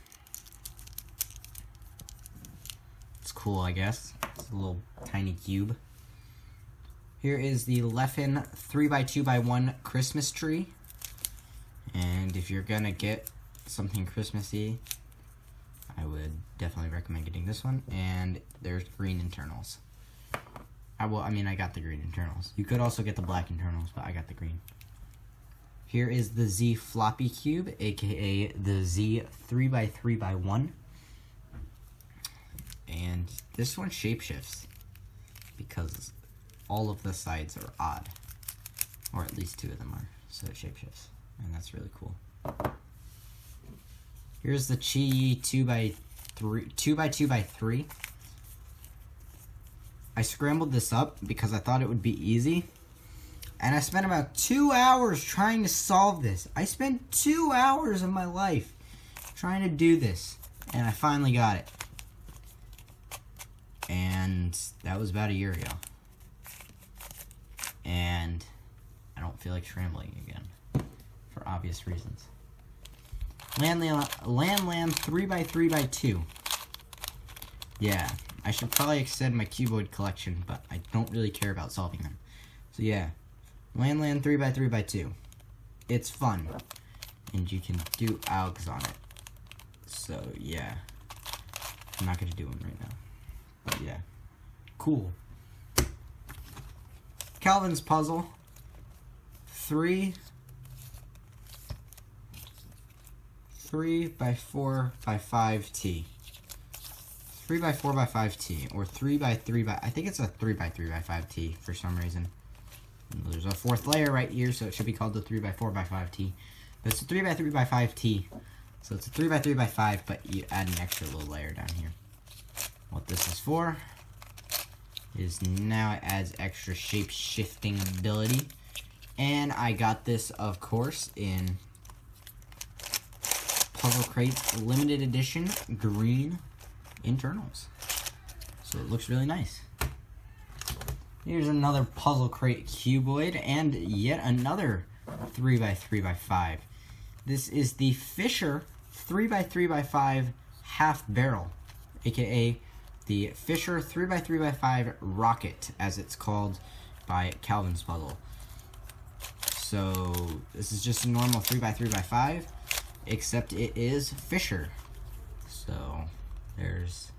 It's cool, I guess. It's a little tiny cube. Here is the Leffen 3x2x1 Christmas tree. And if you're gonna get something Christmassy, I I would definitely recommend getting this one. And there's green internals. I got the green internals. You could also get the black internals, but I got the green. Here is the Z Floppy Cube, aka the Z 3x3x1. And this one shapeshifts because all of the sides are odd. Or at least 2 of them are. So it shapeshifts. And that's really cool. Here's the Chi 2x2x3. I scrambled this up because I thought it would be easy. And I spent about 2 hours trying to solve this. I spent 2 hours of my life trying to do this. And I finally got it. And that was about a year ago. And I don't feel like scrambling again. For obvious reasons. Land Lamb 3x3x2. Yeah, I should probably extend my cuboid collection, but I don't really care about solving them. So yeah, Land Lamb 3x3x2. It's fun, and you can do algs on it. So yeah, I'm not gonna do one right now, but yeah, cool. Calvin's Puzzle 3x4x5T. 3x4x5T, or 3x3x, I think it's a 3x3x5T for some reason. There's a 4th layer right here, so it should be called the 3x4x5T. But it's a 3x3x5T, so it's a 3x3x5, but you add an extra little layer down here. What this is for is now it adds extra shape-shifting ability. And I got this, of course, in Puzzle Crate's limited edition green internals. So it looks really nice. Here's another Puzzle Crate cuboid and yet another 3x3x5. This is the Fisher 3x3x5 half barrel, aka the Fisher 3x3x5 rocket, as it's called by Calvin's Puzzle. So this is just a normal 3x3x5, except it is Fisher. So there's,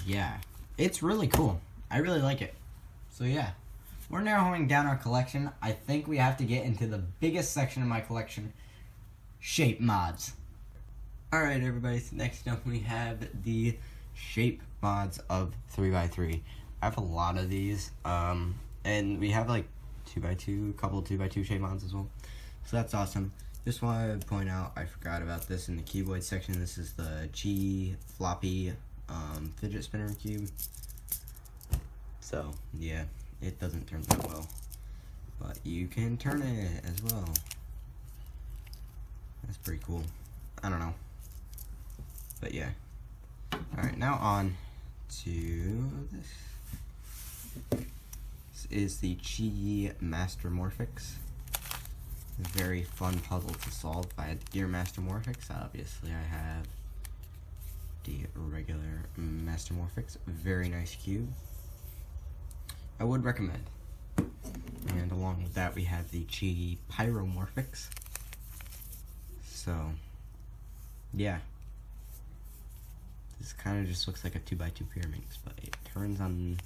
yeah, it's really cool. I really like it. So yeah, we're narrowing down our collection. I think we have to get into the biggest section of my collection, shape mods. Alright everybody, so next up we have the shape mods of 3x3. I have a lot of these, and we have like 2x2, a couple of 2x2 shape mods as well. So that's awesome. Just wanted to point out, I forgot about this in the cuboid section. This is the Chi Floppy fidget spinner cube. So, yeah, it doesn't turn that well. But you can turn it as well. That's pretty cool. I don't know. But yeah. Alright, now on to this. This is the Chi Master Morphix. Very fun puzzle to solve. I had Gear Master Morphix. Obviously, I have the regular Master Morphix. Very nice cube. I would recommend. And along with that, we have the Chi Pyromorphix. So, yeah. This kind of just looks like a 2x2 Pyraminx, but it turns on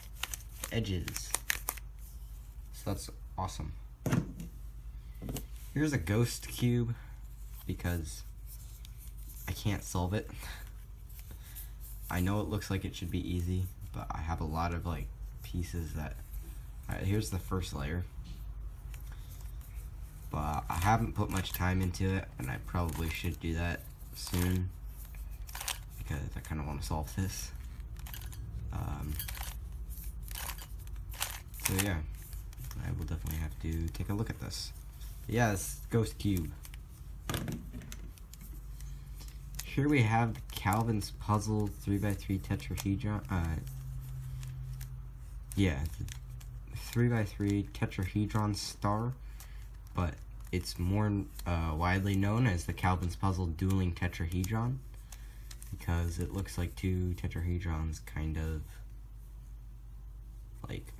edges. So that's awesome. Here's a ghost cube, because I can't solve it. I know it looks like it should be easy, but I have a lot of like pieces that... Alright, here's the first layer. But I haven't put much time into it, and I probably should do that soon, because I kind of want to solve this. So yeah, I will definitely have to take a look at this. But yeah, this ghost cube. Here we have the Calvin's Puzzle 3x3 tetrahedron. Yeah, the 3x3 tetrahedron star, but it's more widely known as the Calvin's Puzzle dueling tetrahedron, because it looks like 2 tetrahedrons kind of like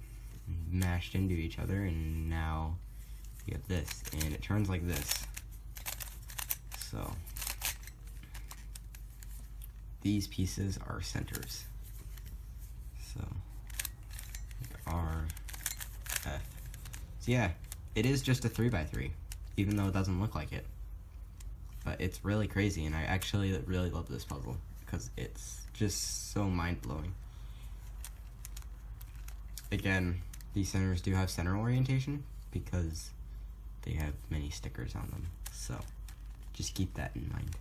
mashed into each other, and now you have this, and it turns like this. So these pieces are centers. So R, F. So yeah, it is just a 3x3, even though it doesn't look like it. But it's really crazy, and I actually really love this puzzle because it's just so mind-blowing. Again, these centers do have center orientation because they have many stickers on them, so just keep that in mind.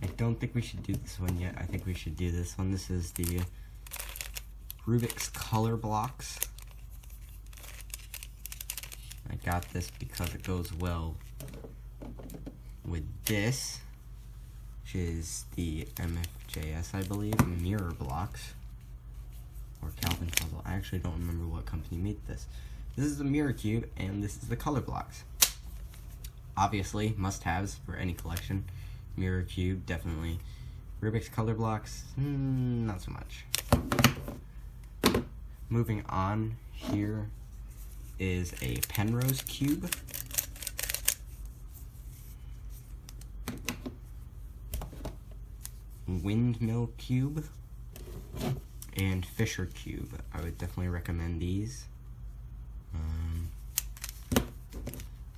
I don't think we should do this one yet. I think we should do this one. This is the Rubik's Color Blocks. I got this because it goes well with this, which is the MFJS, I believe, Mirror Blocks, or Calvin Puzzle. I actually don't remember what company made this. This is the Mirror Cube, and this is the Color Blocks. Obviously, must-haves for any collection. Mirror Cube, definitely. Rubik's Color Blocks, not so much. Moving on, here is a Penrose Cube. Windmill Cube. And Fisher Cube. I would definitely recommend these.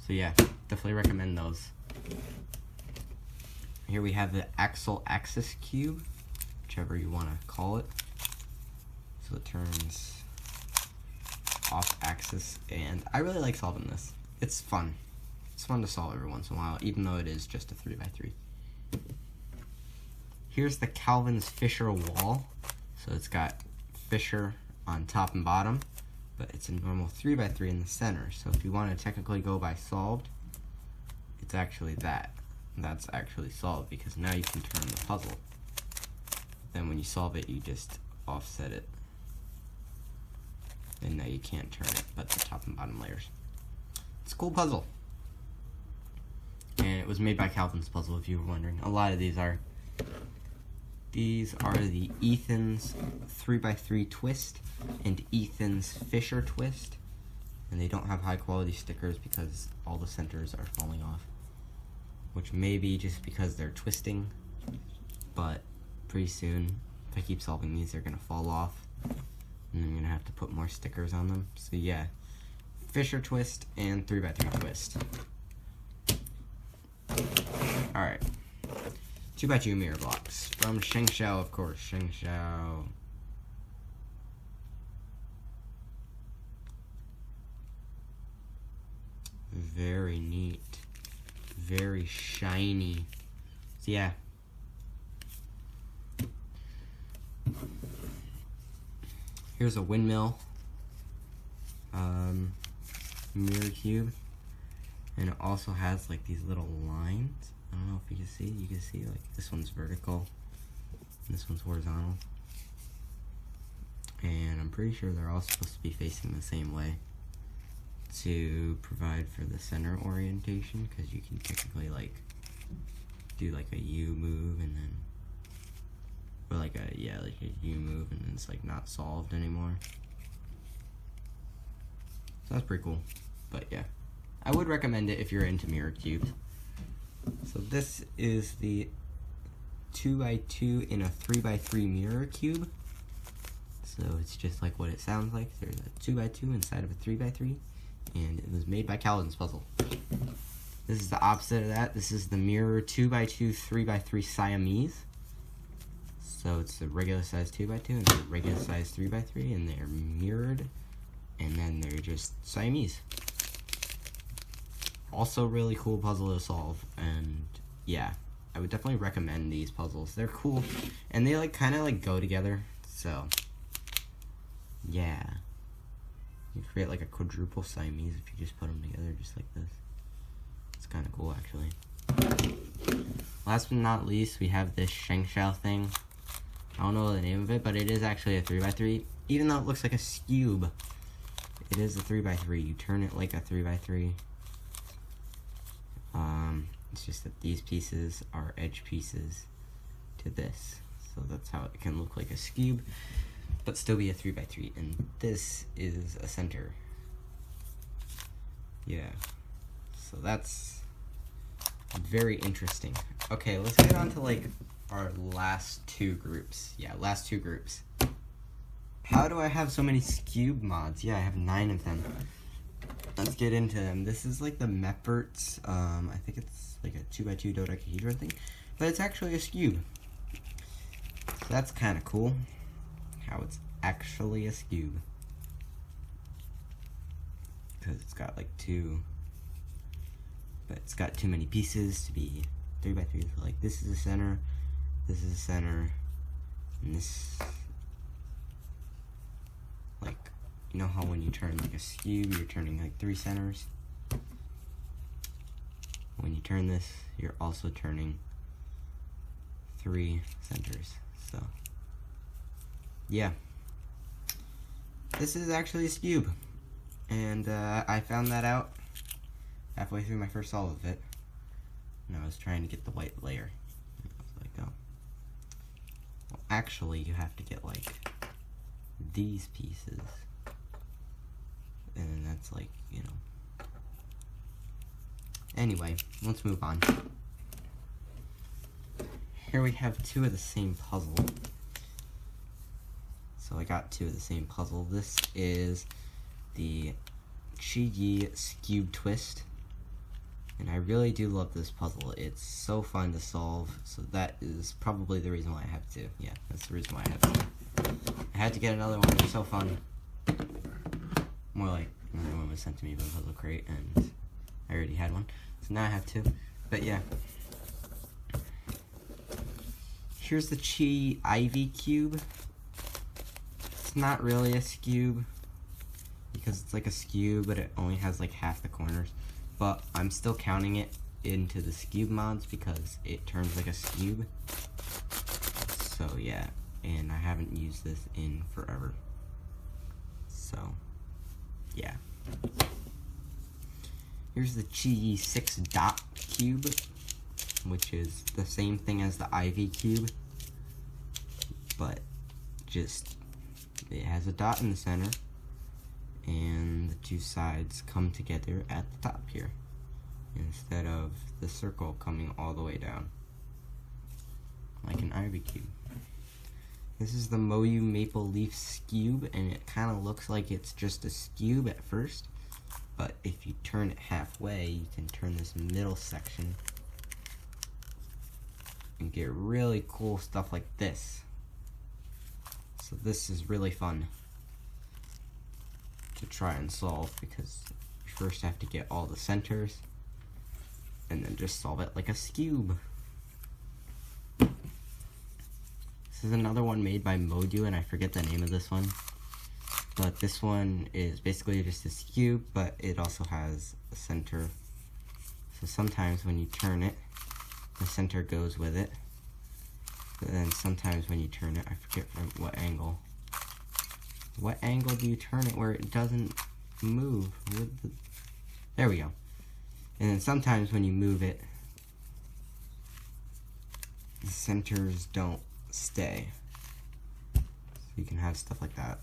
So yeah, definitely recommend those. Here we have the Axle Axis Cube, whichever you want to call it. So it turns off axis, and I really like solving this. It's fun. It's fun to solve every once in a while, even though it is just a 3x3. Here's the Calvin's Fisher Wall. So it's got Fisher on top and bottom, but it's a normal 3x3 in the center. So if you want to technically go by solved, it's actually that. That's actually solved because now you can turn the puzzle. Then when you solve it, you just offset it. And now you can't turn it, but the top and bottom layers. It's a cool puzzle. And it was made by Calvin's Puzzle, if you were wondering. A lot of these are. These are the Ethan's 3x3 Twist and Ethan's Fisher Twist. And they don't have high quality stickers because all the centers are falling off. Which may be just because they're twisting. But pretty soon, if I keep solving these, they're going to fall off. And I'm going to have to put more stickers on them. So yeah, Fisher Twist and 3x3 Twist. Alright. 2x2 mirror blocks. From Shengshou, of course. Shengshou. Very neat. Very shiny. So yeah. Here's a windmill mirror cube, and it also has like these little lines. I don't know if you can see. You can see like this one's vertical, and this one's horizontal, and I'm pretty sure they're all supposed to be facing the same way to provide for the center orientation, because you can technically like do like a U move and then. Or like a U move, and then it's like not solved anymore. So that's pretty cool. But yeah, I would recommend it if you're into mirror cubes. So this is the 2x2 in a 3x3 mirror cube. So it's just like what it sounds like. There's a 2x2 inside of a 3x3, and it was made by Calvin's Puzzle. This is the opposite of that. This is the mirror 2x2 3x3 Siamese. So it's a regular size 2x2 and a regular size 3x3, and they're mirrored, and then they're just Siamese. Also really cool puzzle to solve, and yeah, I would definitely recommend these puzzles. They're cool, and they like kind of like go together, so yeah. You create like a quadruple Siamese if you just put them together just like this. It's kind of cool actually. Last but not least, we have this Shengshou thing. I don't know the name of it, but it is actually a 3x3. Even though it looks like a cube, it is a 3x3. You turn it like a 3x3. It's just that these pieces are edge pieces to this. So that's how it can look like a cube, but still be a 3x3. And this is a center. Yeah. So that's very interesting. Okay, let's get on to like our last two groups. Yeah, last two groups. How do I have so many Skewb mods? Yeah, I have 9 of them. Let's get into them. This is like the Mephirt. I think it's like a 2x2 dodecahedron thing, but it's actually a Skewb. So that's kind of cool. How it's actually a Skewb. Because it's got like 2, but it's got too many pieces to be 3x3. So like this is the center, this is the center, and this, like, you know how when you turn like a Skewb, you're turning like 3 centers? When you turn this, you're also turning 3 centers. So, yeah. This is actually a Skewb. And I found that out halfway through my first solve of it. And I was trying to get the white layer. And I was like, oh. Well, actually, you have to get like these pieces. And that's like, you know. Anyway, let's move on. Here we have 2 of the same puzzle. So I got 2 of the same puzzle. This is the Chi-Yi Skewb Twist. And I really do love this puzzle. It's so fun to solve. So that is probably the reason why I have 2. Yeah, that's the reason why I have 2. I had to get another one. It was so fun. More like another one was sent to me by the Puzzle Crate, and I already had one. So now I have 2. But yeah. Here's the Chi Ivy Cube. It's not really a Skewb, because it's like a Skewb, but it only has like half the corners. But I'm still counting it into the Skewb mods because it turns like a Skewb. So yeah, and I haven't used this in forever. So yeah. Here's the Chi-Yi 6 Dot Cube, which is the same thing as the Ivy Cube, but just it has a dot in the center, and the 2 sides come together at the top here, instead of the circle coming all the way down, like an Ivy Cube. This is the Moyu Maple Leaf Skewb, and it kind of looks like it's just a Skewb at first, but if you turn it halfway, you can turn this middle section and get really cool stuff like this. So this is really fun to try and solve, because you first have to get all the centers and then just solve it like a Skewb. This is another one made by Modu, and I forget the name of this one, but this one is basically just a Skewb, but it also has a center. So sometimes when you turn it, the center goes with it, but then sometimes when you turn it, I forget from what angle. What angle do you turn it where it doesn't move? There we go. And then sometimes when you move it, the centers don't stay. So you can have stuff like that.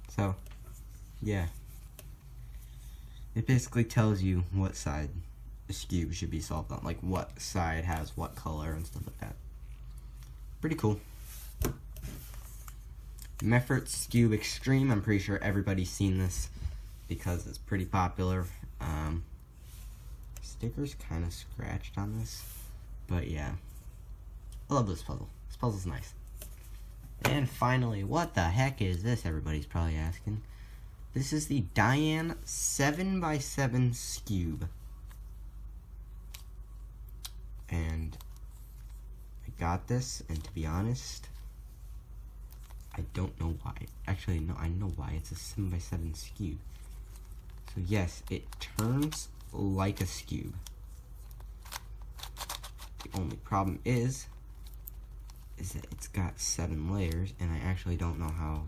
So, yeah. It basically tells you what side the Skewb should be solved on, like what side has what color and stuff like that. Pretty cool. Mephirt Skewb Extreme, I'm pretty sure everybody's seen this because it's pretty popular. Sticker's kind of scratched on this, but yeah. I love this puzzle. This puzzle's nice. And finally, what the heck is this, everybody's probably asking. This is the Diane 7x7 Skewb. And I got this, and to be honest, I don't know why. Actually, no, I know why. It's a 7x7 Skewb. So yes, it turns like a Skewb. The only problem is that it's got 7 layers, and I actually don't know how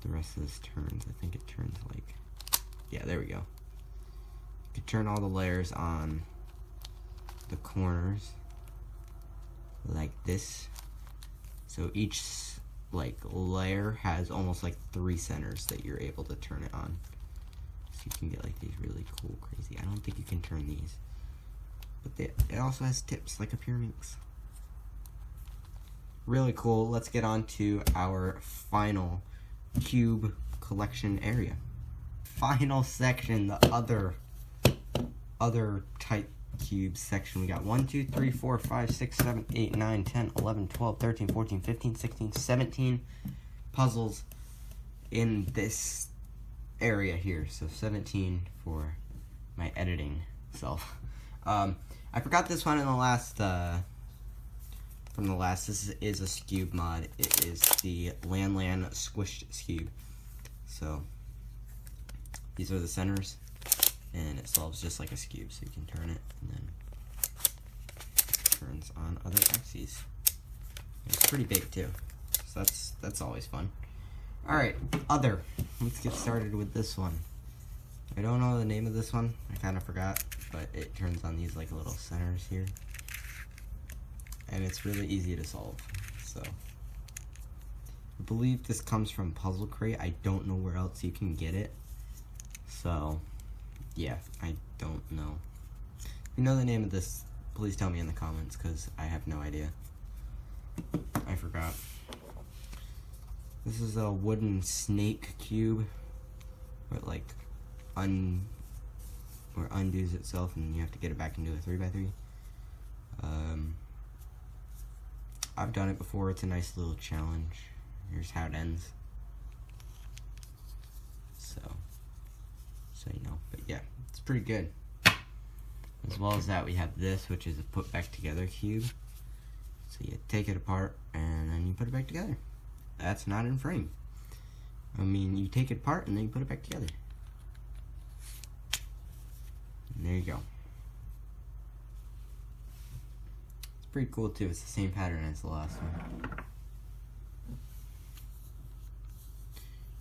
the rest of this turns. I think it turns like, yeah, there we go. You can turn all the layers on the corners like this. So each like layer has almost like 3 centers that you're able to turn it on. So you can get like these really cool, crazy. I don't think you can turn these, but it also has tips like a Pyraminx. Really cool. Let's get on to our final cube collection area. Final section, the other type cube section. We got 1, 2, 3, 4, 5, 6, 7, 8, 9, 10, 11, 12, 13, 14, 15, 16, 17 puzzles in this area here. So 17 for my editing self. I forgot this one in the last from the last. This is a Skewb mod. It is the Lan Squished Skewb. So these are the centers, and it solves just like a Skewb. So you can turn it, and then it turns on other axes. It's pretty big too, so that's always fun. All right, other. Let's get started with this one. I don't know the name of this one. I kind of forgot, but it turns on these like little centers here. And it's really easy to solve. So I believe this comes from Puzzle Crate. I don't know where else you can get it. So yeah, I don't know. If you know the name of this, please tell me in the comments, because I have no idea. I forgot. This is a wooden snake cube, where it like undoes itself and you have to get it back into a 3x3. I've done it before. It's a nice little challenge. Here's how it ends. So you know, but yeah, it's pretty good. As well as that, we have this, which is a put back together cube. So you take it apart and then you put it back together. That's not in frame. I mean, you take it apart and then you put it back together. And there you go. It's pretty cool too. It's the same pattern as the last one.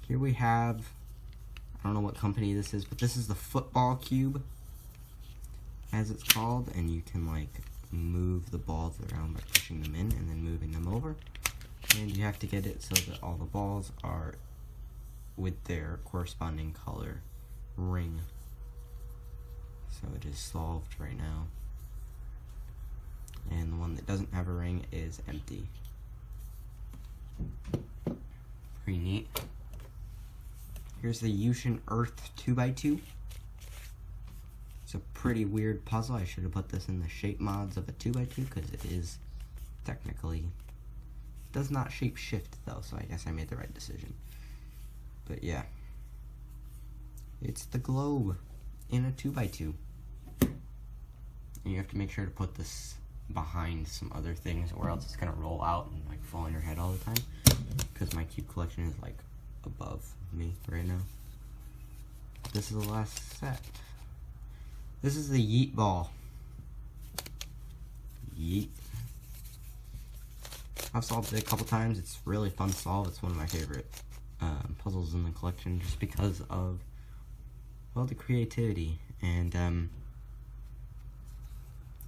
Here we have, I don't know what company this is, but this is the football cube, as it's called, and you can like move the balls around by pushing them in and then moving them over. And you have to get it so that all the balls are with their corresponding color ring. So it is solved right now. And the one that doesn't have a ring is empty. Pretty neat. Here's the Yushin Earth 2x2. It's a pretty weird puzzle. I should have put this in the shape mods of a 2x2 because it is technically, does not shape shift though, so I guess I made the right decision. But yeah, it's the globe in a 2x2. And you have to make sure to put this behind some other things, or else it's gonna roll out and like fall on your head all the time, because my cube collection is like above me right now. This is the last set. This is the Yeet ball. Yeet. I've solved it a couple times. It's really fun to solve. It's one of my favorite puzzles in the collection, just because of, well, the creativity. And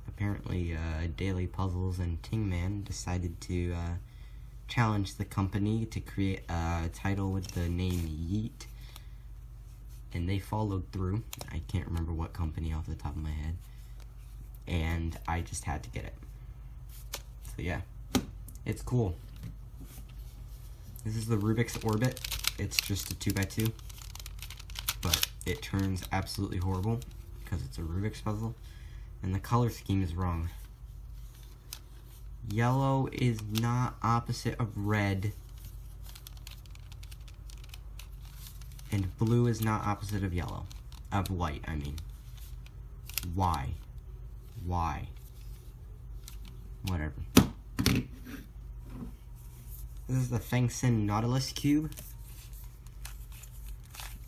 apparently Daily Puzzles and Tingman decided to challenge the company to create a title with the name Yeet, and they followed through. I can't remember what company off the top of my head, and I just had to get it. So yeah, it's cool. This is the Rubik's Orbit. It's just a 2x2, but it turns absolutely horrible because it's a Rubik's puzzle, and the color scheme is wrong. Yellow is not opposite of red, and blue is not opposite of yellow, of white, I mean. Why? Why? Whatever. This is the Fengsin Nautilus Cube,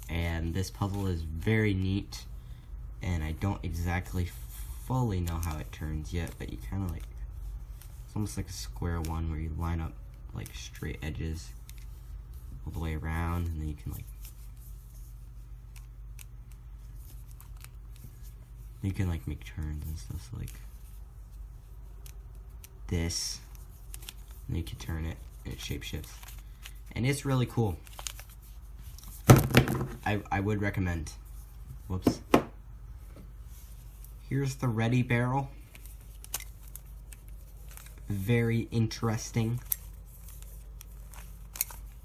and this puzzle is very neat, and I don't exactly fully know how it turns yet, but you kind of like, it's almost like a square one where you line up like straight edges all the way around, and then you can like make turns and stuff, so like this, and you can turn it and it shape shifts, and it's really cool. I would recommend. Whoops. Here's the ready barrel. Very interesting.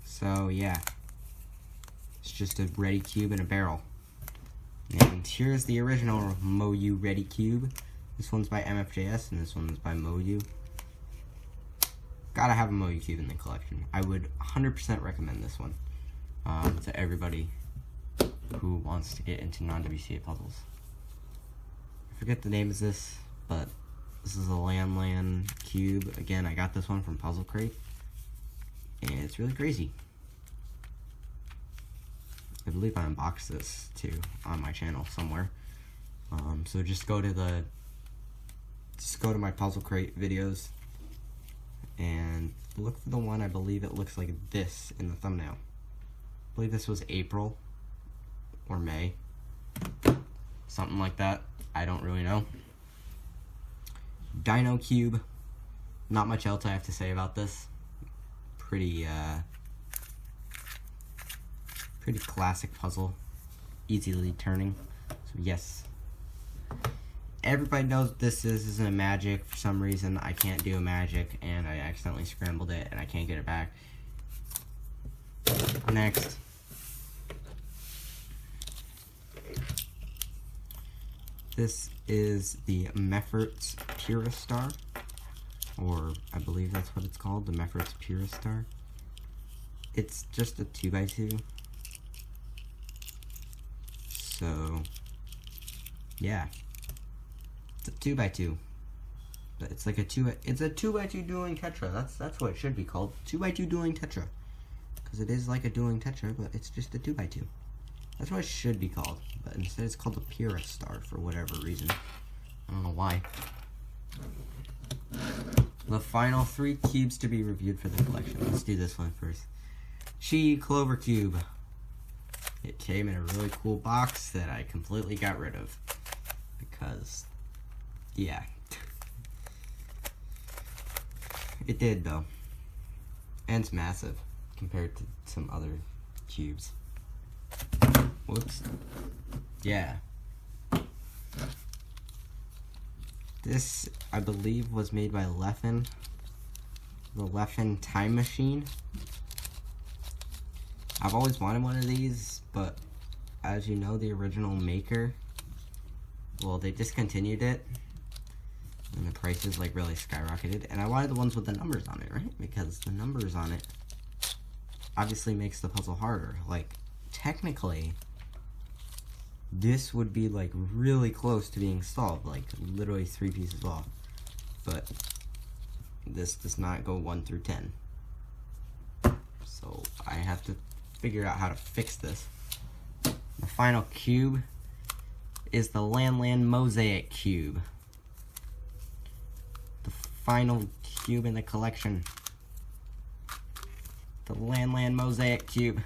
So yeah, it's just a ready cube in a barrel. And here's the original MoYu Ready Cube. This one's by MFJS and this one's by MoYu. Gotta have a MoYu cube in the collection. I would 100% recommend this one to everybody who wants to get into non-WCA puzzles. I forget the name of this, but this is a Lan cube. Again, I got this one from Puzzle Crate, and it's really crazy. I believe I unboxed this too on my channel somewhere. So just go to my Puzzle Crate videos and look for the one. I believe it looks like this in the thumbnail. I believe this was April or May, something like that. I don't really know. Dino Cube. Not much else I have to say about this. Pretty classic puzzle, easily turning. So yes, everybody knows what this isn't a magic. For some reason, I can't do a magic, and I accidentally scrambled it, and I can't get it back. Next. This is the Mefferts Purastar, or I believe that's what it's called, the Mefferts Purastar. It's just a 2x2. So, yeah. It's a 2x2. But it's like it's a 2x2 dueling Tetra. That's what it should be called. 2x2 dueling Tetra. Because it is like a dueling Tetra, but it's just a 2x2. That's what it should be called, but instead it's called the Purastar for whatever reason. I don't know why. The final 3 cubes to be reviewed for the collection. Let's do this one first. Chi Clover Cube. It came in a really cool box that I completely got rid of. Because, yeah. It did though. And it's massive compared to some other cubes. Whoops. Yeah. This, I believe, was made by Leffen. The Leffen Time Machine. I've always wanted one of these, but as you know, the original maker, well, they discontinued it. And the prices, like, really skyrocketed. And I wanted the ones with the numbers on it, right? Because the numbers on it obviously makes the puzzle harder. Like, technically, this would be like really close to being solved, like literally 3 pieces off, but this does not go 1 through 10, so I have to figure out how to fix this. The final cube is the Lan Mosaic Cube, the final cube in the collection, the Lan Mosaic Cube.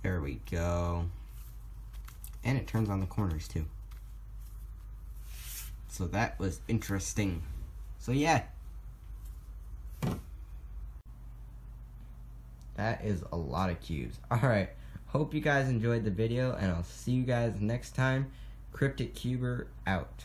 There we go. And it turns on the corners too. So that was interesting. So yeah. That is a lot of cubes. Alright. Hope you guys enjoyed the video, and I'll see you guys next time. Cryptic Cuber out.